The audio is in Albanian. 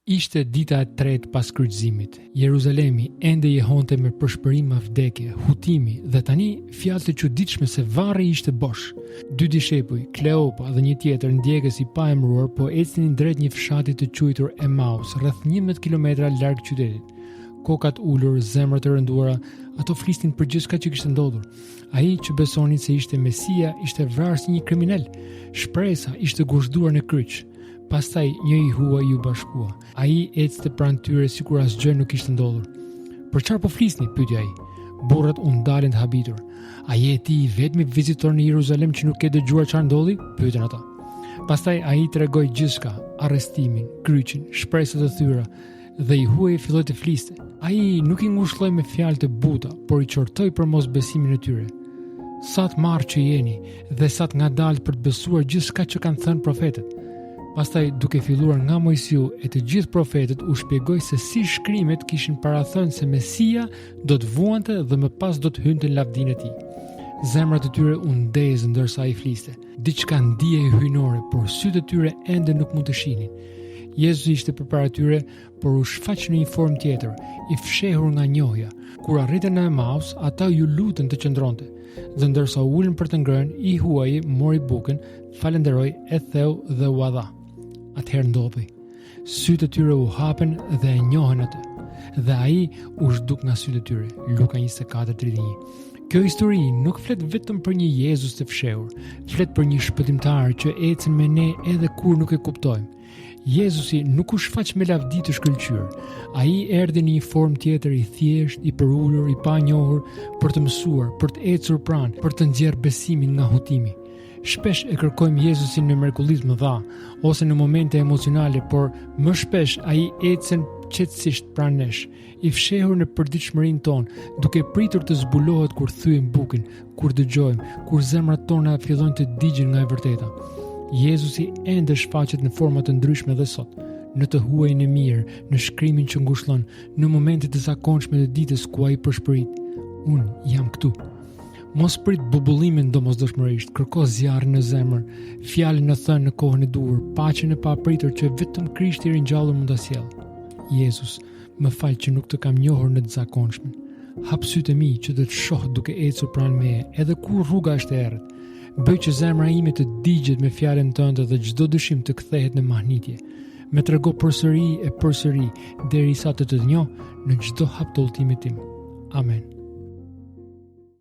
Ishte dita e tretë pas kryqëzimit. Jeruzalemi ende jehonte me përshpërim ma vdekje, hutimi dhe tani fjalë të çuditshme se varri ishte bosh. 2 dishepuj, Kleopa dhe një tjetër ndjekës i pa emëruar po ecnin drejt një fshati të quajtur Emaus, rreth 11 kilometra larg qytetit. Kokat ulur, zemrat të rënduara, ato flisnin për gjithçka që kishte ndodhur. Ai që besonin se ishte Mesia ishte vrarë si një kriminal. Shpresa ishte guzhduar në kryq. Pastaj një i huaj ju bashkua. Ai ecte pranë tyre sikur asgjë nuk kishte ndodhur. Për çfarë po flisni? Pyeti ai. Burrat u ndalën të habitur. A je ti i vetmi vizitor në Jeruzalem që nuk ke dëgjuar çfarë ndodhi? Pyetën ata. Pastaj ai tregoi gjithçka, arrestimin, kryqin, shpresat e thyra, dhe i huaj filloi të fliste. Ai nuk i ngushëlloi me fjalë të buta, por i qortoi për mosbesimin e tyre. Sa të marrë që jeni dhe sa të ngadalë për të besuar gjithçka që kanë thënë profetët. Pastaj, duke filluar nga Mojsiu e të gjithë profetët, u shpjegoi se si shkrimet kishin parathënë se Mesia do të vuante dhe më pas do të hynte në lavdinë e tij. Zemrat e tyre u ndezën ndërsa ai fliste. Diçka ndije hyjnore, por sytë e tyre ende nuk mund të shihnin. Jezusi ishte përpara tyre, por u shfaq në një formë tjetër, i fshehur nga njohja. Kur arritën në Emaus, ata ju lutën të qëndronte. Dhe ndërsa u ulën për të ngrënë, i huaji mori bukën, falenderoi, e theu dhe u dha. Atëherë ndodhi. Sytë e tyre u hapen dhe e njohën atë. Dhe ai u zhduk nga sytë e tyre. Luka 24:31. Kjo histori nuk flet vetëm për një Jezus të fshehur, flet për një shpëtimtar që ecën me ne edhe kur nuk e kuptojmë. Jezusi nuk u shfaq me lavdi të shkëlqyer. Ai erdhi në një formë tjetër, i thjesht, i përulur, i panjohur, për të mësuar, për të ecur pranë, për të nxjerrë besimin nga hutimi. Shpesh e kërkojmë Jezusin në mrekullitë më dha, ose në momente emocionale, por më shpesh ai ecën qetësisht pranë nesh, i fshehur në përditshmërinë tonë, duke pritur të zbulohet kur thyejmë bukën, kur dëgjojmë, kur zemrat tona fillojnë të digjen nga e vërteta. Jezusi ende shfaqet në forma të ndryshme dhe sot, në të huajin e mirë, në shkrimin që ngushëllon, në momentet të zakonshme të ditës ku ai përshpërit. Unë jam këtu. Mos prit bubullimin domosdoshmërisht, kërko zjarrin në zemër, fjalën e thënë në kohën e duhur, paqen e papritur që vetëm Krishti i ringjallur mund ta sjellë. Jezus, më fal që nuk të kam njohur në të zakonshme. Hap sytë e mi që të shoh duke ecur pranë meje, edhe kur rruga është e errët. Bëj që zemra ime të digjet me fjalën tënde dhe çdo dyshim të kthehet në mahnitje. Më trego përsëri e përsëri derisa të njoh në çdo hap të udhëtimit tim. Amen.